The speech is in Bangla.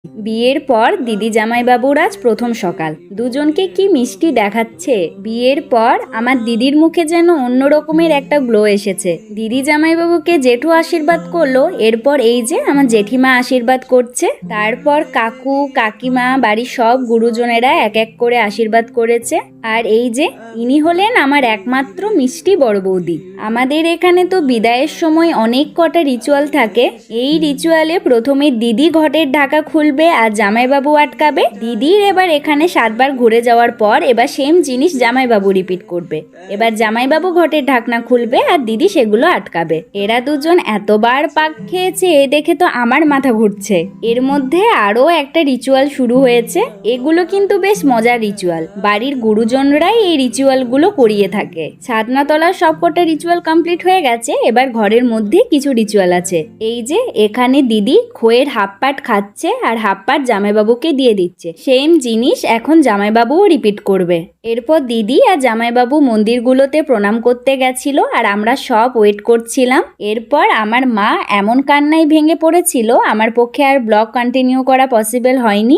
বিয়ের পর দিদি জামাইবাবুর আজ প্রথম সকাল। দুজনকে কি মিষ্টি দেখাচ্ছে। বিয়ের পর আমার দিদির মুখে যেন অন্য রকমের একটা গ্লো এসেছে। দিদি জামাইবাবুকে জেঠু আশীর্বাদ করলো, এরপর এই যে আমার জেঠিমা আশীর্বাদ করছে, তারপর কাকু কাকিমা বাড়ির সব গুরুজনেরা এক এক করে আশীর্বাদ করেছে। আর এই যে ইনি হলেন আমার একমাত্র মিষ্টি বড় বৌদি। আমাদের এখানে তো বিদায়ের সময় অনেক কটা রিচুয়াল থাকে। এই রিচুয়ালে প্রথমে দিদি ঘটের ঢাকা খুলবে আর জামাইবাবু আটকাবে। দিদির এবার এখানে 7 বার ঘুরে যাওয়ার পর এবার সেম জিনিস জামাইবাবু রিপিট করবে। এবার জামাইবাবু ঘটের ঢাকনা খুলবে আর দিদি সেগুলো আটকাবে। এরা দুজন এতবার পাক খেয়েছে, এ দেখে তো আমার মাথা ঘুরছে। এর মধ্যে আরও একটা রিচুয়াল শুরু হয়েছে। এগুলো কিন্তু বেশ মজার রিচুয়াল। বাড়ির গুরুজনরাই এই রিচুয়ালগুলো করিয়ে থাকে। ছাদনাতলার সবকটা রিচুয়াল কমপ্লিট হয়ে গেছে, এবার ঘরের মধ্যে কিছু রিচুয়াল আছে। এই যে এখানে দিদি খইয়ের হাফ পাট খাচ্ছে আর হাফ পাট জামাইবাবুকে দিয়ে দিচ্ছে। সেম জিনিস এখন জামাইবাবুও রিপিট করবে। এরপর দিদি আর জামাইবাবু মন্দিরগুলোতে প্রণাম করতে গেছিল আর আমরা সব ওয়েট করছিলাম। এরপর আমার মা এমন কান্নায় ভেঙে পড়েছিল, আমার পক্ষে আর ব্লগ কন্টিনিউ করা পসিবল হয়নি।